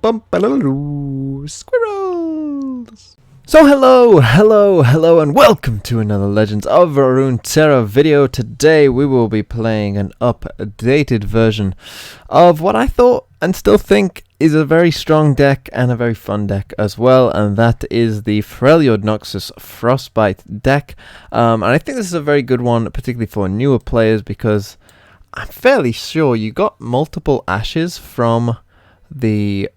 Squirrels! So hello, and welcome to another Legends of Runeterra video. Today we will be playing an updated version of what I thought and still think is a very strong deck and a very fun deck as well, and that is the Freljord Noxus Frostbite deck. And I think this is a very good one, particularly for newer players, because I'm fairly sure you got multiple Ashes from the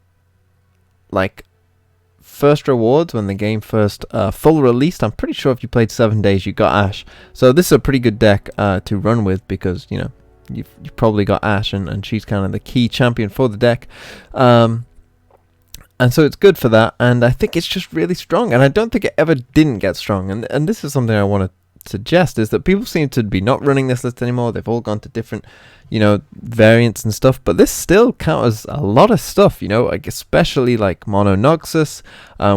first rewards when the game first full released. I'm pretty sure if you played 7 days you got Ashe, so this is a pretty good deck to run with, because you know you've probably got Ashe, and she's kind of the key champion for the deck, and so it's good for that. And I think it's just really strong, and I don't think it ever didn't get strong. And this is something I want to suggest, is that people seem to be not running this list anymore. They've all gone to different, variants and stuff, but this still counts as a lot of stuff, like especially like Mono Noxus,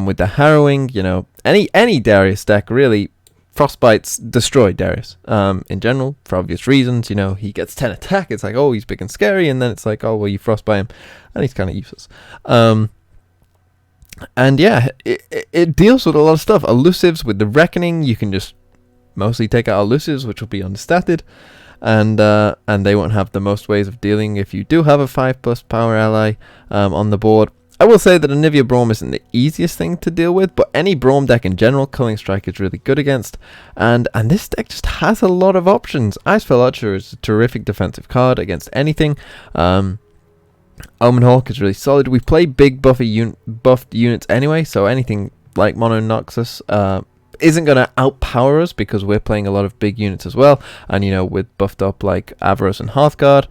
with the harrowing, any Darius deck really. Frostbite's destroyed Darius in general, for obvious reasons. He gets 10 attack, it's like, oh, he's big and scary, and then it's like, oh well, you Frostbite him and he's kind of useless. And yeah, it deals with a lot of stuff. Elusives with the Reckoning, you can just mostly take out elusives, which will be understated, and they won't have the most ways of dealing if you do have a 5+ power ally on the board. I will say that Anivia Braum isn't the easiest thing to deal with, but any Braum deck in general, Culling Strike is really good against, and this deck just has a lot of options. Icefell Archer is a terrific defensive card against anything. Omen Hawk is really solid. We play big buffed units anyway, so anything like Mono Noxus isn't going to outpower us, because we're playing a lot of big units as well, and with buffed up like Avaros and Hearthguard,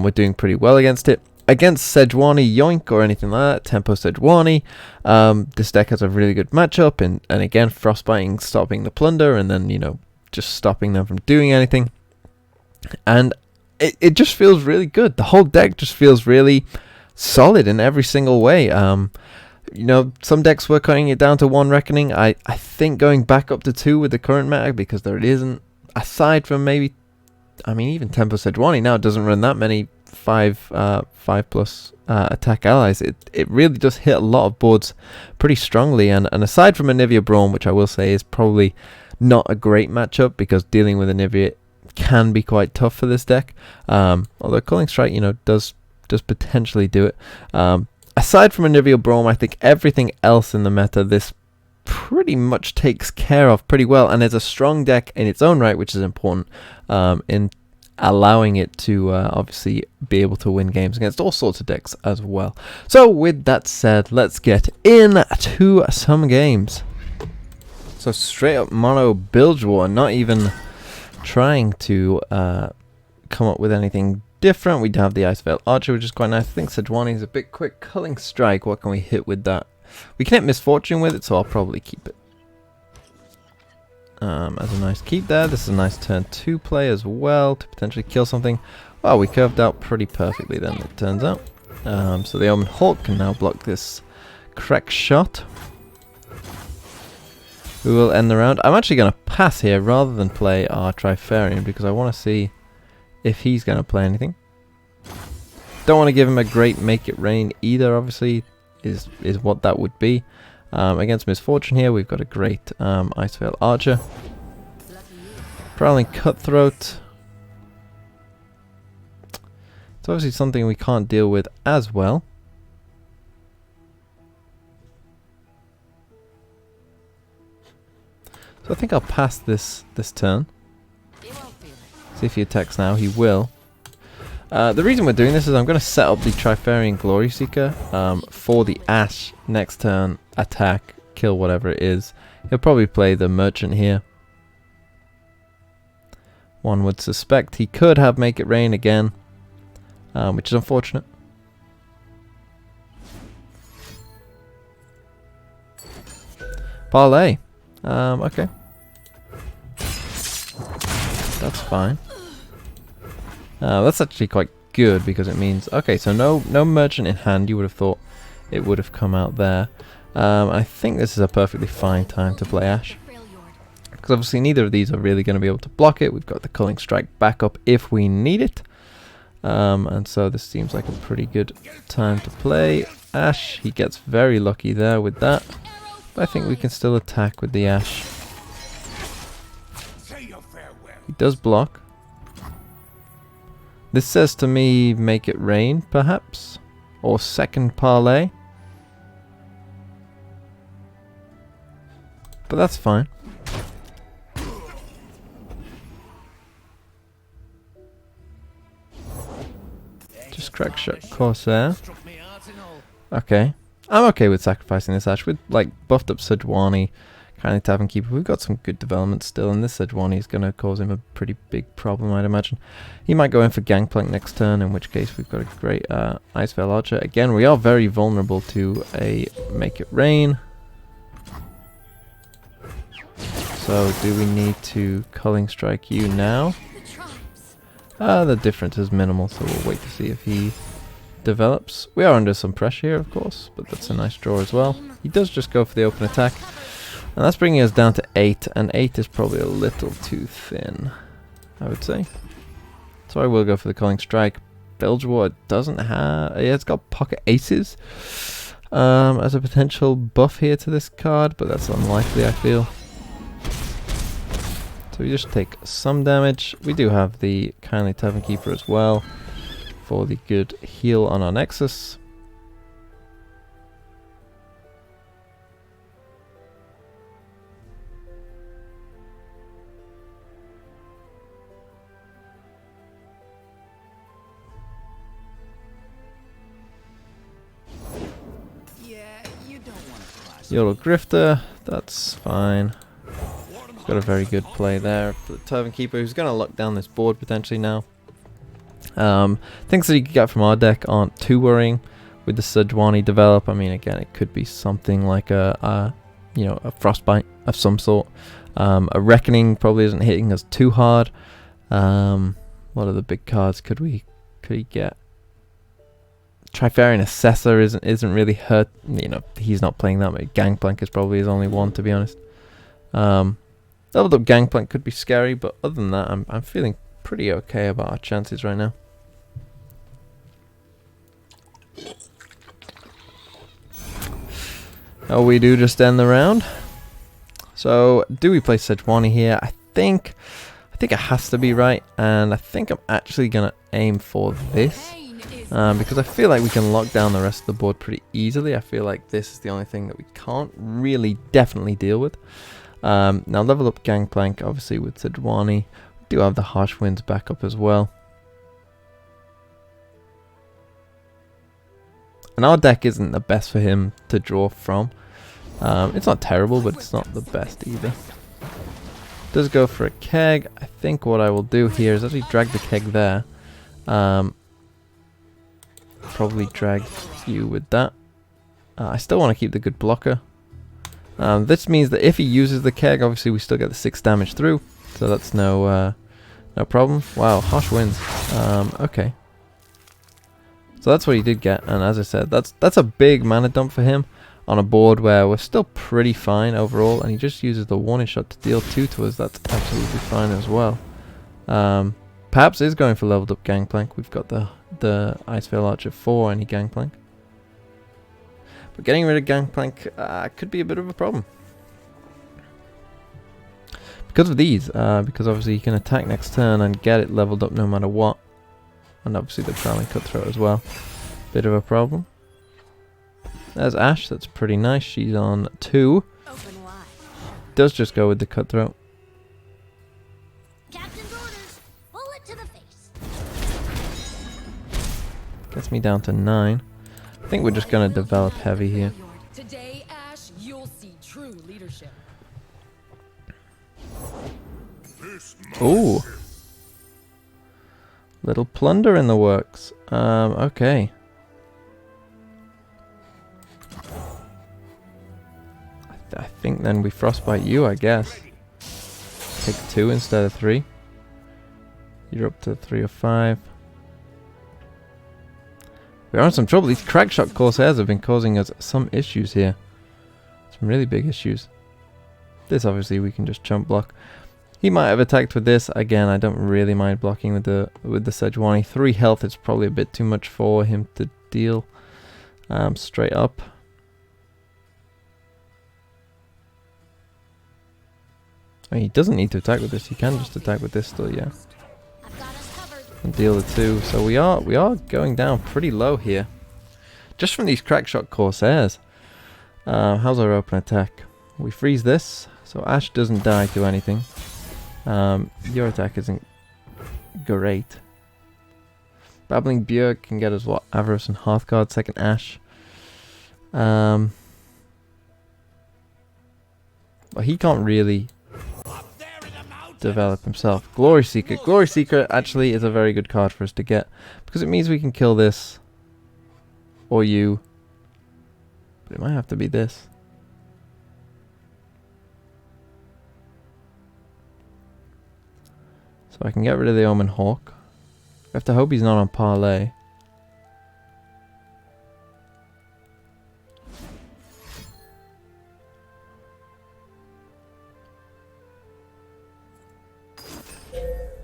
we're doing pretty well against it. Against Sejuani Yoink or anything like that, Tempo Sejuani, this deck has a really good matchup, and again, Frostbiting, stopping the plunder, and then just stopping them from doing anything, and it just feels really good. The whole deck just feels really solid in every single way. Some decks were cutting it down to 1 Reckoning. I think going back up to 2 with the current meta, because there isn't, aside from maybe, even Tempo Sejuani now doesn't run that many 5+ attack allies. It really does hit a lot of boards pretty strongly, and aside from Anivia Braum, which I will say is probably not a great matchup, because dealing with Anivia can be quite tough for this deck, although Culling Strike does potentially do it. Aside from Anivia Braum, I think everything else in the meta this pretty much takes care of pretty well, and it's a strong deck in its own right, which is important in allowing it to obviously be able to win games against all sorts of decks as well. So with that said, let's get into some games. So straight up mono bilge war, not even trying to come up with anything different. We do have the Icefell Archer, which is quite nice. I think Sejuani is a bit quick. Culling Strike, what can we hit with that? We can hit Misfortune with it, so I'll probably keep it as a nice keep there. This is a nice turn 2 play as well, to potentially kill something. Well, we curved out pretty perfectly then, it turns out. So the Omen Hawk can now block this correct shot. We will end the round. I'm actually going to pass here rather than play our Trifarian, because I want to see if he's going to play anything. Don't want to give him a great Make It Rain either, obviously, is what that would be. Against Misfortune here, we've got a great Icefell Archer. Prowling Cutthroat. It's obviously something we can't deal with as well. So I think I'll pass this turn. See if he attacks now. He will. The reason we're doing this is I'm going to set up the Trifarian Glory Seeker for the Ashe next turn. Attack, kill whatever it is. He'll probably play the Merchant here. One would suspect he could have Make It Rain again, which is unfortunate. Parlay. Okay. That's fine. That's actually quite good, because it means, okay, so no Merchant in hand. You would have thought it would have come out there. I think this is a perfectly fine time to play Ashe, because obviously neither of these are really going to be able to block it. We've got the Culling Strike backup if we need it, and so this seems like a pretty good time to play. Ashe. He gets very lucky there with that. But I think we can still attack with the Ashe. He does block. This says to me, make it rain, perhaps? Or second parlay. But that's fine. Just crack shot Corsair. Okay. I'm okay with sacrificing this Ashe. With like buffed up Sejuani, kindly Tavern Keeper. We've got some good development still, and this Sejuani is going to cause him a pretty big problem, I'd imagine. He might go in for Gangplank next turn, in which case we've got a great Ice Veil Archer. Again, we are very vulnerable to a Make It Rain. So, do we need to Culling Strike you now? The difference is minimal, so we'll wait to see if he develops. We are under some pressure here, of course, but that's a nice draw as well. He does just go for the open attack, and that's bringing us down to 8, and 8 is probably a little too thin, I would say. So I will go for the Culling Strike. Freljord doesn't have... Yeah, it's got Pocket Aces as a potential buff here to this card, but that's unlikely, I feel. So we just take some damage. We do have the Kindly Tavern Keeper as well for the good heal on our Nexus. YOLO Grifter, that's fine. Got a very good play there for the Tavern Keeper, who's going to lock down this board potentially now. Things that you can get from our deck aren't too worrying with the Sejuani develop. I mean, again, it could be something like a Frostbite of some sort. A Reckoning probably isn't hitting us too hard. What other big cards could he get? Trifarian Assessor isn't really hurt. You know, he's not playing that. But Gangplank is probably his only one, to be honest. Leveled up Gangplank could be scary, but other than that, I'm feeling pretty okay about our chances right now. Oh, we do just end the round. So, do we play Sejuani here? I think it has to be right, and I think I'm actually gonna aim for this. Because I feel like we can lock down the rest of the board pretty easily. I feel like this is the only thing that we can't really definitely deal with. Now level up Gangplank, obviously with Sejuani. We do have the Harsh Winds back up as well. And our deck isn't the best for him to draw from. It's not terrible, but it's not the best either. Does go for a Keg. I think what I will do here is actually drag the Keg there. Probably drag you with that. I still want to keep the good blocker. This means that if he uses the Keg, obviously we still get the 6 damage through, so that's no problem. Wow, Harsh Winds. Okay. So that's what he did get, and as I said, that's a big mana dump for him on a board where we're still pretty fine overall, and he just uses the warning shot to deal 2 to us. That's absolutely fine as well. Perhaps is going for leveled up Gangplank. We've got the Ice Veil Archer 4 and he Gangplank. But getting rid of Gangplank could be a bit of a problem. Because of these, because obviously you can attack next turn and get it leveled up no matter what. And obviously the Traveling Cutthroat as well. Bit of a problem. There's Ashe, that's pretty nice. She's on 2. Does just go with the Cutthroat. Captain's orders. Bullet to the face. Gets me down to 9. I think we're just going to develop heavy here. Today, Ashe, you'll see true leadership. Ooh. Little plunder in the works. Okay. I think then we Frostbite you, I guess. Take 2 instead of 3. You're up to 3 or 5. We're in some trouble. These Crackshot Corsairs have been causing us some issues here. Some really big issues. This obviously we can just chump block. He might have attacked with this. Again, I don't really mind blocking with the Sejuani. 3 health is probably a bit too much for him to deal. Straight up. I mean, he doesn't need to attack with this. He can just attack with this still, yeah. I've got us covered. And deal the 2. So we are going down pretty low here. Just from these crackshot Corsairs. How's our open attack? We freeze this, so Ashe doesn't die to anything. Your attack isn't great. Babbling Björk can get us what? Avarice and Hearthguard, second Ashe. But he can't really develop himself. Glory Seeker. Glory Seeker actually is a very good card for us to get, because it means we can kill this or you. But it might have to be this. So I can get rid of the Omen Hawk. I have to hope he's not on parlay.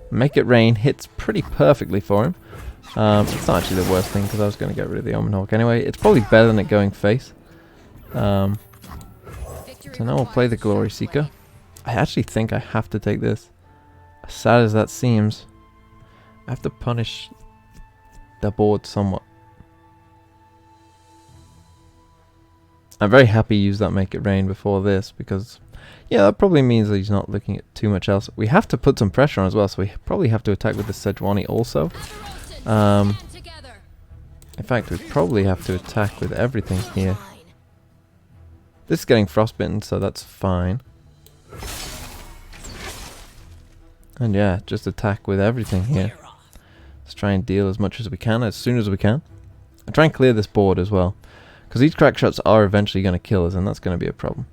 Make It Rain hits pretty perfectly for him. It's not actually the worst thing, because I was going to get rid of the Omen Hawk anyway. It's probably better than it going face. So now we'll play the Glory Seeker. I actually think I have to take this. As sad as that seems, I have to punish the board somewhat. I'm very happy you used that Make It Rain before this, because yeah, that probably means that he's not looking at too much else. We have to put some pressure on as well, so we probably have to attack with the Sejuani also. In fact, we probably have to attack with everything here. This is getting frostbitten, so that's fine. And yeah, just attack with everything here. Let's try and deal as much as we can, as soon as we can. And try and clear this board as well, because these crack shots are eventually going to kill us, and that's going to be a problem.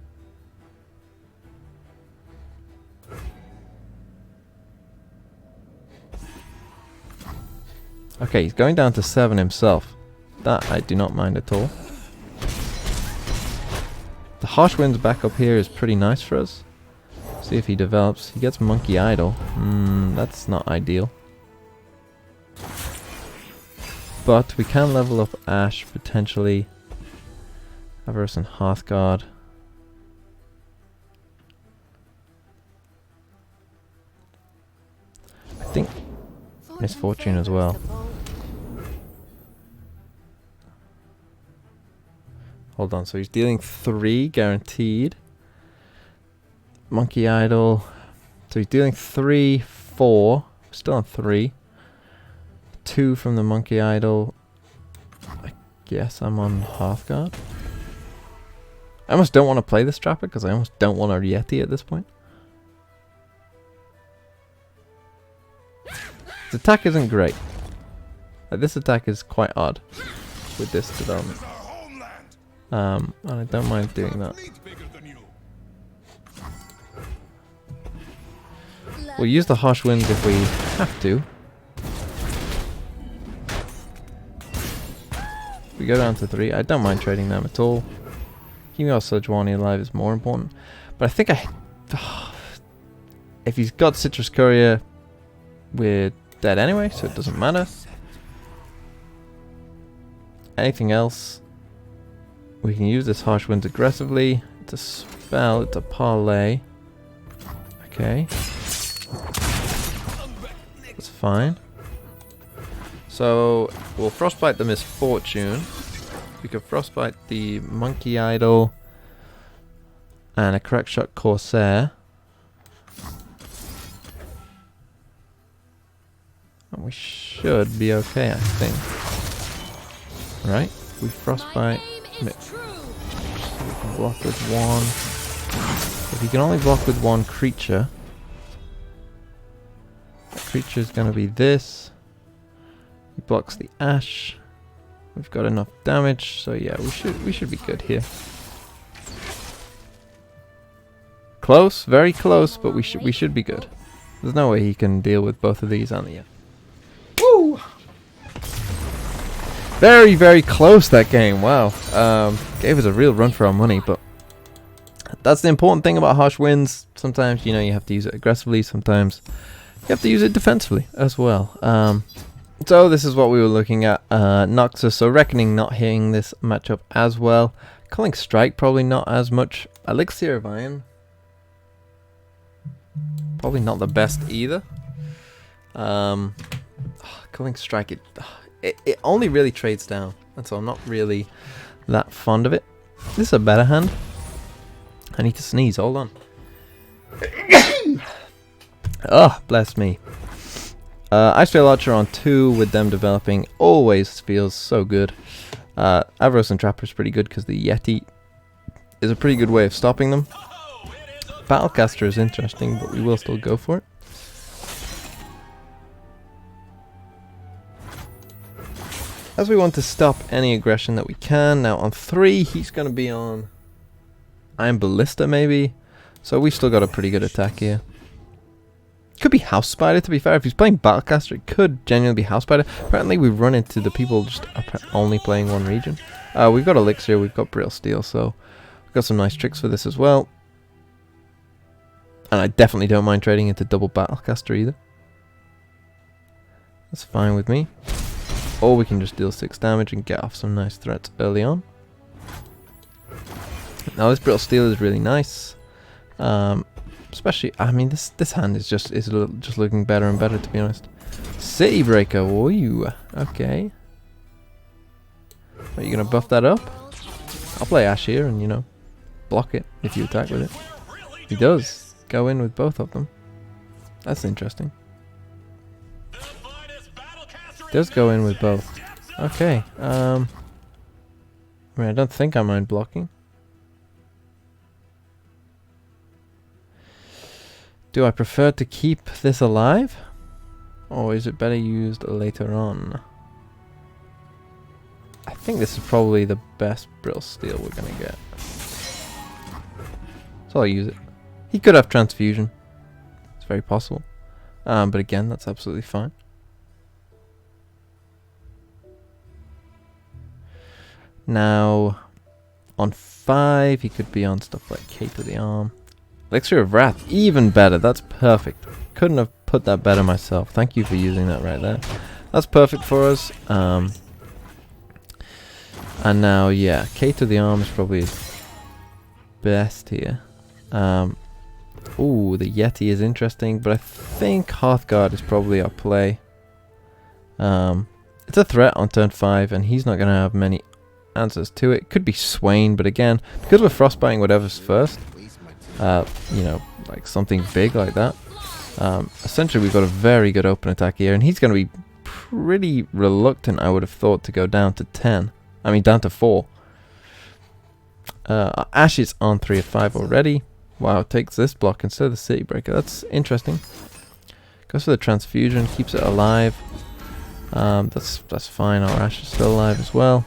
Okay, he's going down to 7 himself. That I do not mind at all. The Harsh Winds back up here is pretty nice for us. See if he develops. He gets Monkey Idol. That's not ideal. But we can level up Ashe potentially. Avarice and Hearthguard. I think Misfortune as well. Hold on, so he's dealing 3 guaranteed. Monkey Idol. So he's dealing 3, 4. Still on 3. 2 from the Monkey Idol. I guess I'm on Hearthguard. I almost don't want to play this Trapper because I almost don't want a Yeti at this point. This attack isn't great. Like, this attack is quite odd with this development. And I don't mind doing that. We'll use the Harsh Winds if we have to. We go down to 3. I don't mind trading them at all. Keeping our Sejuani alive is more important. But I think if he's got Citrus Courier, we're dead anyway, so it doesn't matter. Anything else? We can use this Harsh Winds aggressively. It's a spell, it's a parlay. Okay. That's fine. So, we'll Frostbite the Misfortune. We can Frostbite the Monkey Idol and a Crackshot Corsair. And we should be okay, I think. Right? We Frostbite. So we can block with 1. If you can only block with 1 creature, that creature is going to be this. He blocks the Ashe. We've got enough damage, so yeah, we should be good here. Close, very close, but we should be good. There's no way he can deal with both of these on the end. Woo! Very, very close that game. Wow. Gave us a real run for our money, but that's the important thing about Harsh Winds. Sometimes, you know, you have to use it aggressively. Sometimes you have to use it defensively as well. So this is what we were looking at. Noxus, so Reckoning not hitting this matchup as well. Calling Strike probably not as much. Elixir of Iron, probably not the best either. Calling Strike, it only really trades down, and so I'm not really that fond of it. This is a better hand. I need to sneeze, hold on. Oh, bless me. Icefall Archer on 2 with them developing always feels so good. Avros and Trapper is pretty good because the Yeti is a pretty good way of stopping them. Battlecaster is interesting, but we will still go for it. As we want to stop any aggression that we can. Now on 3, he's going to be on Iron Ballista maybe. So we've still got a pretty good attack here. Could be House Spider, to be fair. If he's playing Battlecaster, it could genuinely be House Spider. Apparently we run into the people just only playing one region. We've got Elixir, we've got Brittle Steel, so we've got some nice tricks for this as well. And I definitely don't mind trading into double Battlecaster either. That's fine with me. Or we can just deal 6 damage and get off some nice threats early on. Now this Brittle Steel is really nice. Especially, I mean, this hand is just looking better and better, to be honest. City Breaker, ooh, okay. Are you gonna buff that up? I'll play Ashe here and, you know, block it if you attack with it. He does go in with both of them. That's interesting. Does go in with both. Okay. I mean, I don't think I mind blocking. Do I prefer to keep this alive? Or is it better used later on? I think this is probably the best Brittle Steel we're going to get. So I'll use it. He could have Transfusion. It's very possible. But again, that's absolutely fine. Now, on 5, he could be on stuff like Cape of the Arm. Elixir of Wrath, even better. That's perfect. Couldn't have put that better myself. Thank you for using that right there. That's perfect for us. And now, yeah, Cape of the Arm is probably his best here. Ooh, the Yeti is interesting, but I think Hearthguard is probably our play. It's a threat on turn 5, and he's not going to have many answers to it. Could be Swain, but again, because we're frostbiting whatever's first, you know, like something big like that, essentially we've got a very good open attack here, and he's going to be pretty reluctant, I would have thought, to go down to 10. I mean, down to 4. Ashe is on 3 of 5 already. Wow, takes this block instead of the City Breaker. That's interesting. Goes for the Transfusion, keeps it alive. That's fine. Our Ashe is still alive as well.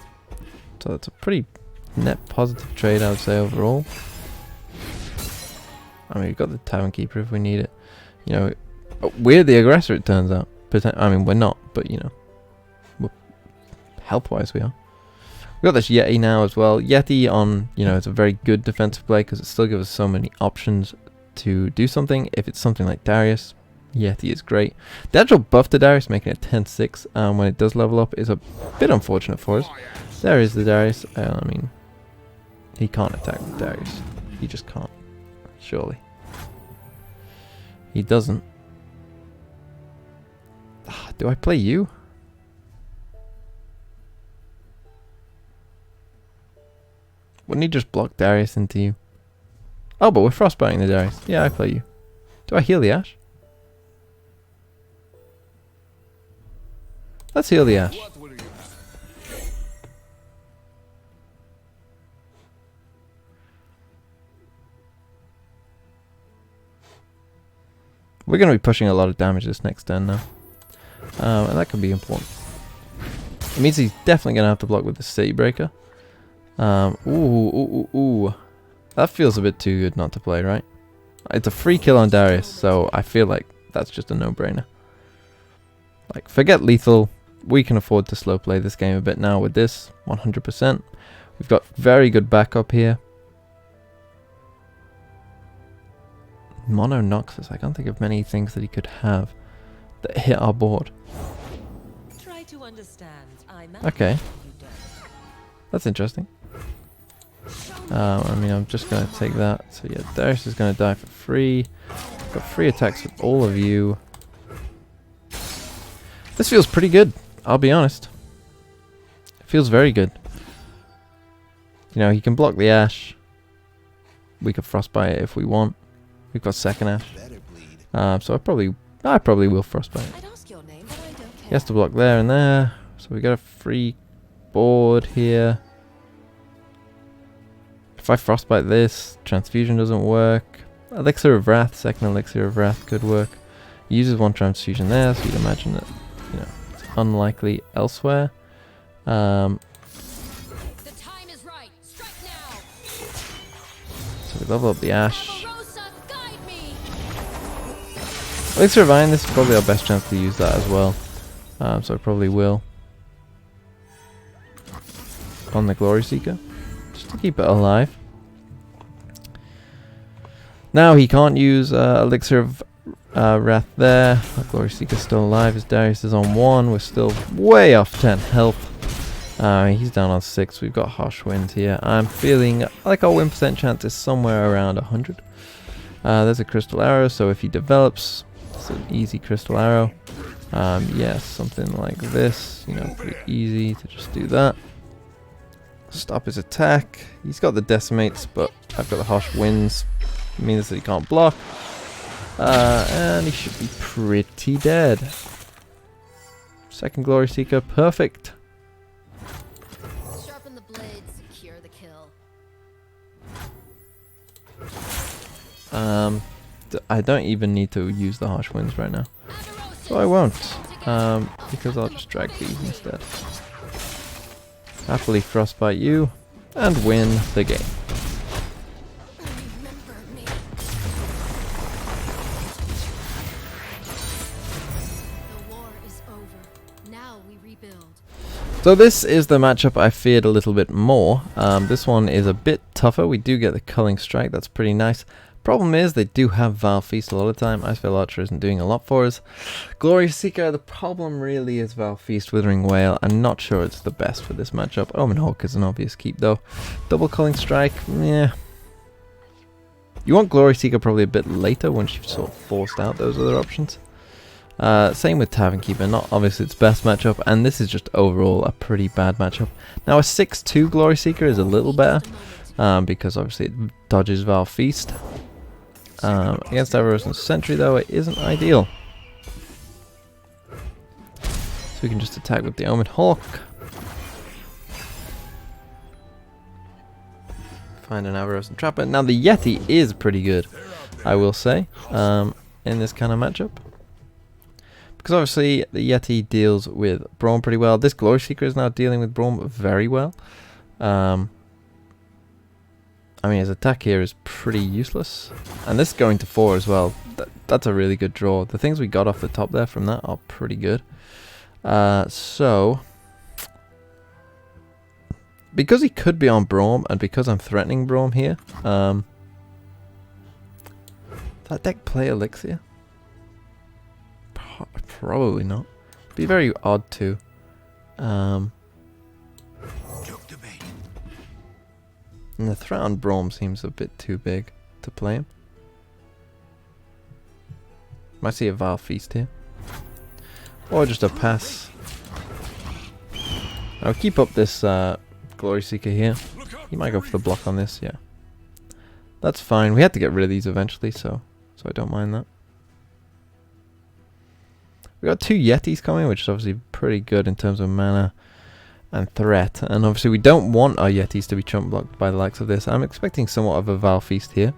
So that's a pretty net positive trade, I would say, overall. I mean, we've got the Tavern Keeper if we need it. You know, we're the aggressor, it turns out. I mean, we're not, but, you know, health-wise we are. We've got this Yeti now as well. Yeti on, you know, it's a very good defensive play because it still gives us so many options to do something. If it's something like Darius, Yeti is great. The actual buff to Darius, making it 10-6 when it does level up, is a bit unfortunate for us. There is the Darius. I mean, he can't attack with Darius. He just can't. Surely. He doesn't. Do I play you? Wouldn't he just block Darius into you? Oh, but we're frostbiting the Darius. Yeah, I play you. Do I heal the Ashe? Let's heal the Ashe. We're going to be pushing a lot of damage this next turn now. And that could be important. It means he's definitely going to have to block with the City Breaker. Ooh. That feels a bit too good not to play, right? It's a free kill on Darius, so I feel like that's just a no-brainer. Like, forget lethal. We can afford to slow play this game a bit now with this, 100%. We've got very good backup here. Mono Noxus, I can't think of many things that he could have that hit our board. understand. I Okay. you don't. That's interesting. I mean, I'm just going to take that. So yeah, Darius is going to die for free. Got free attacks with all of you. This feels pretty good, I'll be honest. It feels very good. You know, he can block the Ashe. We could Frostbite it if we want. We've got second Ashe. So I probably will Frostbite. I'd ask your name, but I don't care. He has to block there and there. So we got a free board here. If I Frostbite this, Transfusion doesn't work. Elixir of Wrath, second Elixir of Wrath could work. He uses one Transfusion there, so you'd imagine that, you know, it's unlikely elsewhere. The time is right. Strike now. So we level up the Ashe. Barbarossa, guide me. Elixir of Iron, this is probably our best chance to use that as well. So I probably will. On the Glory Seeker. Just to keep it alive. Now he can't use Elixir of Wrath there. Our Glory Seeker's still alive as Darius is on 1. We're still way off 10 health. He's down on 6. We've got harsh winds here. I'm feeling like our win percent chance is somewhere around 100. There's a crystal arrow, so if he develops, it's an easy crystal arrow. Yeah, something like this. You know, pretty easy to just do that. Stop his attack. He's got the decimates, but I've got the harsh winds. It means that he can't block. And he should be pretty dead. Second Glory Seeker, perfect. Sharpen the blade, secure the kill. I don't even need to use the harsh winds right now. So I won't. Because I'll just drag these instead. Happily Frostbite you and win the game. Remember me. The war is over. Now we rebuild. So this is the matchup I feared a little bit more. This one is a bit tougher. We do get the Culling Strike. That's pretty nice. Problem is they do have Val Feast a lot of the time. Iceveil Archer isn't doing a lot for us. Glory Seeker, the problem really is Val Feast, Withering Wail. I'm not sure it's the best for this matchup. Omen Hawk is an obvious keep though. Double Culling Strike, yeah. You want Glory Seeker probably a bit later once you've sort of forced out those other options. Same with Tavern Keeper, not obviously its best matchup, and this is just overall a pretty bad matchup. Now a 6-2 Glory Seeker is a little better, because obviously it dodges Val Feast. Against Everose and Sentry though, it isn't ideal. So we can just attack with the Omen Hawk. Find an Everose and trap it. Now the Yeti is pretty good, I will say, in this kind of matchup. Because obviously the Yeti deals with Braum pretty well. This Glory Seeker is now dealing with Braum very well. I mean, his attack here is pretty useless. And this going to 4 as well. That's a really good draw. The things we got off the top there from that are pretty good. So, because he could be on Braum, and because I'm threatening Braum here, that deck play Elixir? Probably not. Be very odd too. And the threat on Braum seems a bit too big to play him. Might see a Val Feast here. Or just a pass. I'll keep up this Glory Seeker here. He might go for the block on this, yeah. That's fine. We had to get rid of these eventually, so I don't mind that. We got 2 Yetis coming, which is obviously pretty good in terms of mana and threat, and obviously we don't want our Yetis to be chump blocked by the likes of this. I'm expecting somewhat of a Val Feast here.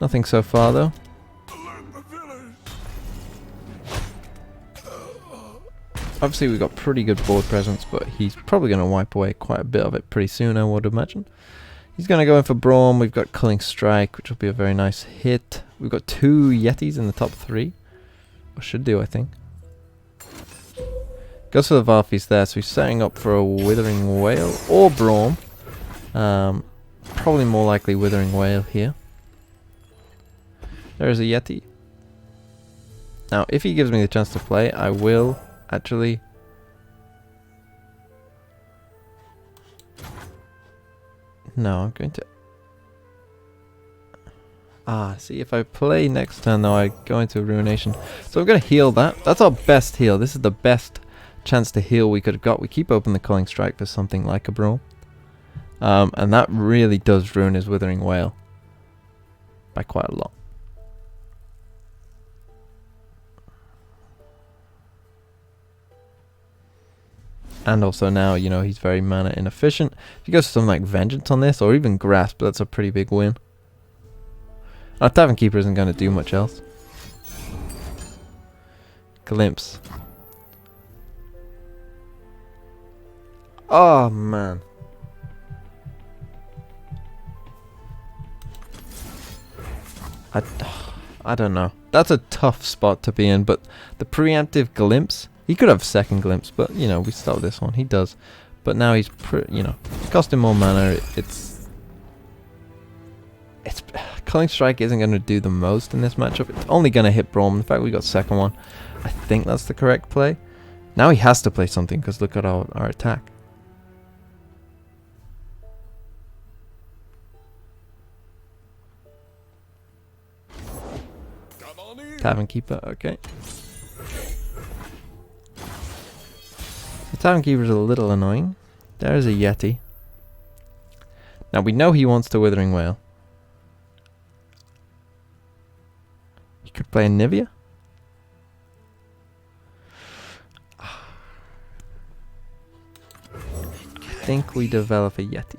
Nothing so far though. Obviously we've got pretty good board presence, but he's probably going to wipe away quite a bit of it pretty soon, I would imagine. He's going to go in for Braum. We've got Culling Strike, which will be a very nice hit. We've got 2 Yetis in the top 3. Or should do, I think. Goes for the Val Feast there, so he's setting up for a Withering Wail or Braum. Probably more likely Withering Wail here. There is a Yeti. Now, if he gives me the chance to play, I will actually... No, I'm going to... See, if I play next turn, though, I go into Ruination. So I'm going to heal that. That's our best heal. This is the best chance to heal we could have got. We keep open the Culling Strike for something like a Brawl. And that really does ruin his Withering Wail. By quite a lot. And also now, you know, he's very mana inefficient. If he goes for something like Vengeance on this, or even Grasp, that's a pretty big win. Our Tavern Keeper isn't going to do much else. Glimpse. Oh, man. I don't know. That's a tough spot to be in, but the preemptive Glimpse... He could have second Glimpse, but, you know, we start this one. He does. But now he's, you know, costing more mana. It's Culling Strike isn't going to do the most in this matchup. It's only going to hit Braum. In fact, we got second one. I think that's the correct play. Now he has to play something, because look at our attack. Tavern Keeper, okay. The Tavern Keeper is a little annoying. There is a Yeti. Now we know he wants to Withering Wail. He could play a Nivea. I think we develop a Yeti.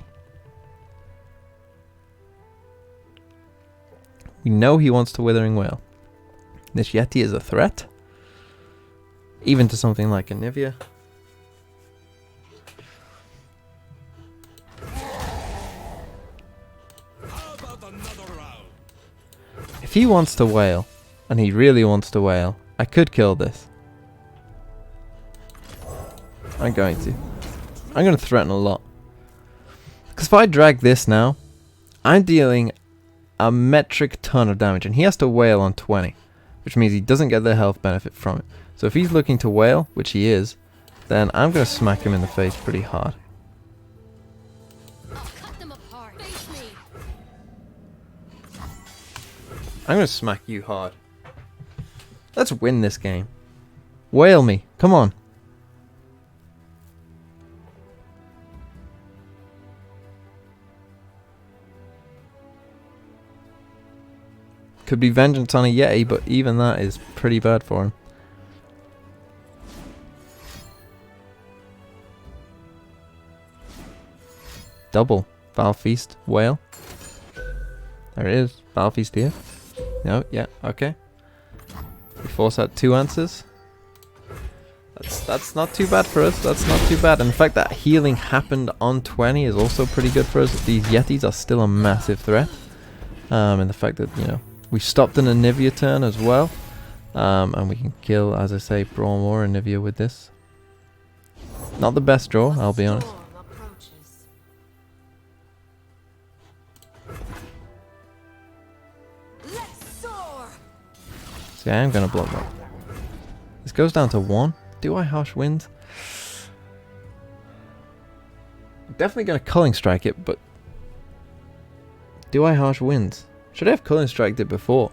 We know he wants to Withering Wail. This Yeti is a threat. Even to something like a Nivea. If he wants to wail, and he really wants to wail, I could kill this. I'm going to threaten a lot. Because if I drag this now, I'm dealing a metric ton of damage, and he has to wail on 20, which means he doesn't get the health benefit from it. So if he's looking to wail, which he is, then I'm going to smack him in the face pretty hard. I'm going to smack you hard. Let's win this game. Wail me. Come on. Could be Vengeance on a Yeti, but even that is pretty bad for him. Double. Val Feast. Wail. There it is. Val Feast here. No, yeah, okay. We force out 2 answers. That's not too bad for us. That's not too bad. And the fact that healing happened on 20 is also pretty good for us. These Yetis are still a massive threat. And the fact that, you know, we stopped in a Nivea turn as well. And we can kill, as I say, Braum or a Nivea with this. Not the best draw, I'll be honest. See, I am going to block that. This goes down to 1. Do I Harsh Wind? I'm definitely going to Culling Strike it, but... Do I Harsh Wind? Should I have Culling Striked it before?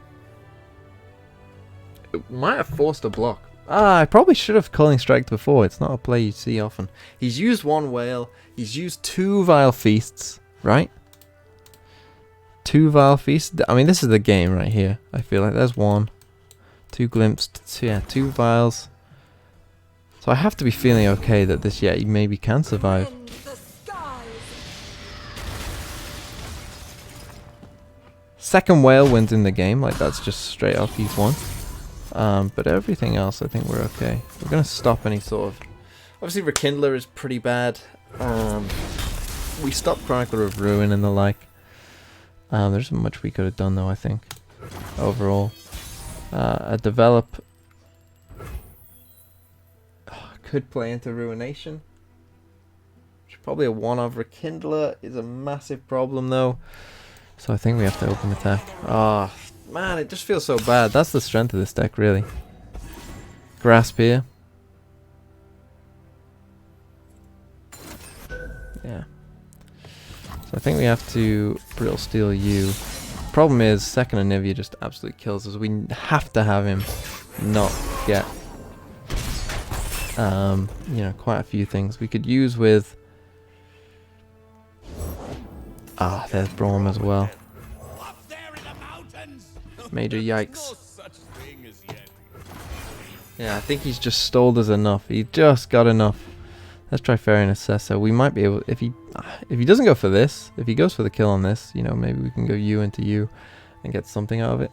It might have forced a block. I probably should have Culling Striked before. It's not a play you see often. He's used 1 Wail. He's used 2 Vile Feasts, right? 2 Vile Feasts. I mean, this is the game right here. I feel like there's 1. 2 Glimpsed, so yeah, 2 Vials. So I have to be feeling okay that this Yeti maybe can survive. Second Whale wins in the game, like that's just straight off he's won. But everything else I think we're okay. We're going to stop any sort of... Obviously Rekindler is pretty bad. We stopped Chronicler of Ruin and the like. There's not much we could have done though, I think. Overall. A develop could play into Ruination. Probably a 1-of Rekindler is a massive problem though. So I think we have to open attack. Oh man, it just feels so bad. That's the strength of this deck really. Grasp here. Yeah. So I think we have to Brittle Steel you. Problem is, second Anivia just absolutely kills us. We have to have him not get, you know, quite a few things we could use with. Ah, there's Braum as well. Major yikes. Yeah, I think he's just stalled us enough. He just got enough. Let's try Fairy Assessor. We might be able, if he doesn't go for this, if he goes for the kill on this, you know, maybe we can go you into you and get something out of it.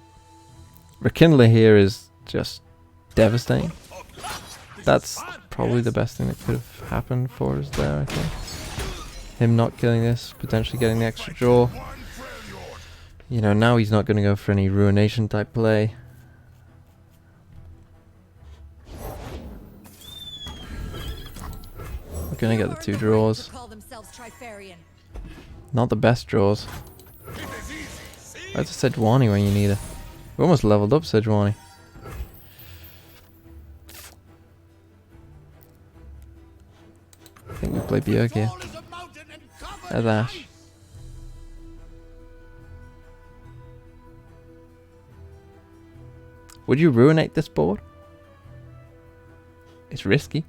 Rekindler here is just devastating. That's probably the best thing that could have happened for us there, I think. Him not killing this, potentially getting the extra draw. You know, now he's not going to go for any Ruination type play. We're going to get the 2 draws. Not the best draws. Where's the Sejuani when you need it? We almost leveled up Sejuani. I think we play Bjerg here. There's Ashe. Would you ruinate this board? It's risky.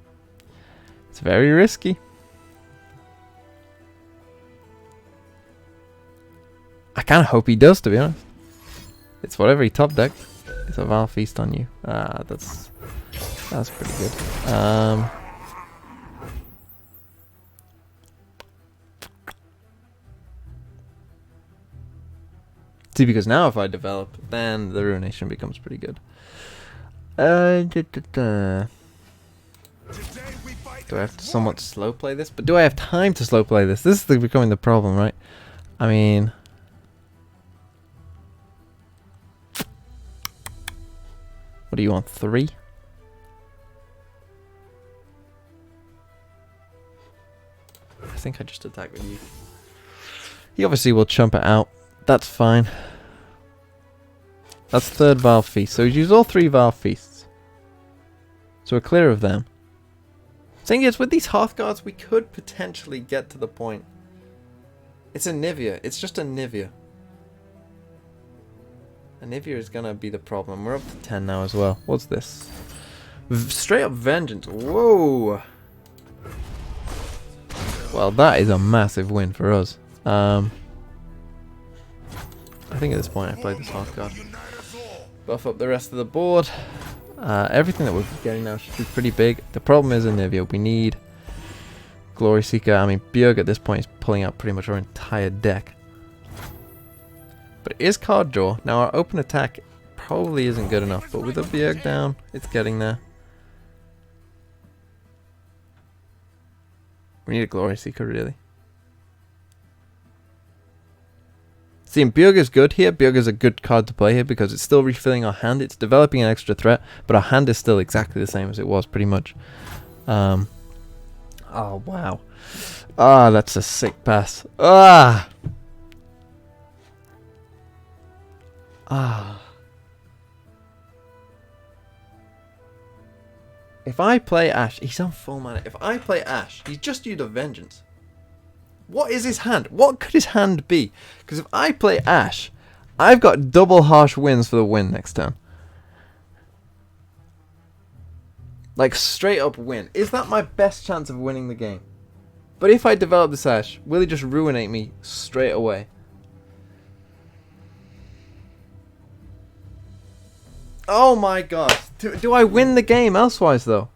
It's very risky. I kind of hope he does, to be honest. It's whatever he top decked. It's a Val Feast on you. Ah, that's pretty good. See, because now if I develop, then the Ruination becomes pretty good. Do I have to somewhat slow play this? But do I have time to slow play this? This is becoming the problem, right? I mean, what do you want? 3? I think I just attack with you. He obviously will chump it out. That's fine. That's 3rd Val Feast. So he's used all 3 Val Feasts. So we're clear of them. Thing is, with these Hearthguards, we could potentially get to the point. It's a Nivea. It's just a Nivea. A Nivea is going to be the problem. We're up to 10 now as well. What's this? Straight up Vengeance. Whoa. Well, that is a massive win for us. I think at this point I played this Hearthguard. Buff up the rest of the board. Everything that we're getting now should be pretty big. The problem is Anivia. We need Glory Seeker. I mean, Bjerg at this point is pulling out pretty much our entire deck. But it is card draw. Now our open attack probably isn't good enough, but with the Bjerg down, it's getting there. We need a Glory Seeker, really. See, Bjerg is good here. Bjerg is a good card to play here because it's still refilling our hand. It's developing an extra threat, but our hand is still exactly the same as it was, pretty much. Oh, wow. Ah, that's a sick pass. Ah! Ah. If I play Ashe, he's on full mana. If I play Ashe, he's just used a Vengeance. What is his hand? What could his hand be? Because if I play Ashe, I've got double Harsh Winds for the win next turn. Like, straight up win. Is that my best chance of winning the game? But if I develop this Ashe, will he just ruinate me straight away? Oh my god. Do I win the game elsewise, though?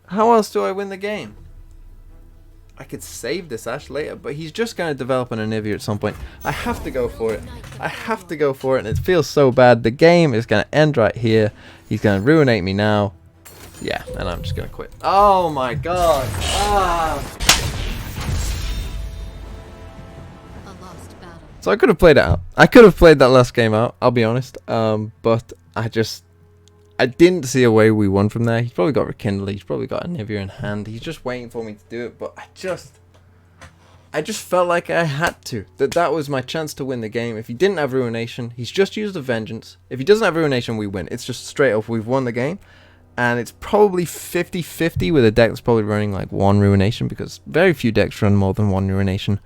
How else do I win the game? I could save this Ashe later, but he's just going to develop an Anivia at some point. I have to go for it. I have to go for it, and it feels so bad. The game is going to end right here. He's going to ruinate me now. Yeah, and I'm just going to quit. Oh my god. Ah. So I could have played it out. I could have played that last game out, I'll be honest. But I didn't see a way we won from there. He's probably got Rekindle. He's probably got Anivia in hand. He's just waiting for me to do it. But I just felt like I had to. That was my chance to win the game. If he didn't have Ruination, he's just used a Vengeance. If he doesn't have Ruination, we win. It's just straight up, we've won the game. And it's probably 50-50 with a deck that's probably running like 1 Ruination, because very few decks run more than 1 Ruination.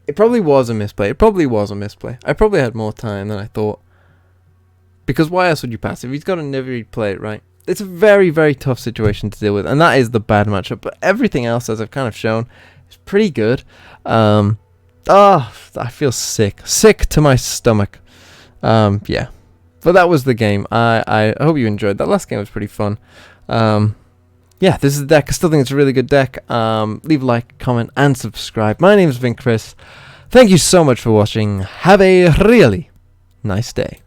It probably was a misplay. I probably had more time than I thought. Because why else would you pass? If he's got a Niver, he'd play it, right? It's a very, very tough situation to deal with. And that is the bad matchup. But everything else, as I've kind of shown, is pretty good. I feel sick. Sick to my stomach. Yeah. But that was the game. I hope you enjoyed. That last game was pretty fun. Yeah, this is the deck. I still think it's a really good deck. Leave a like, comment, and subscribe. My name has been Chris. Thank you so much for watching. Have a really nice day.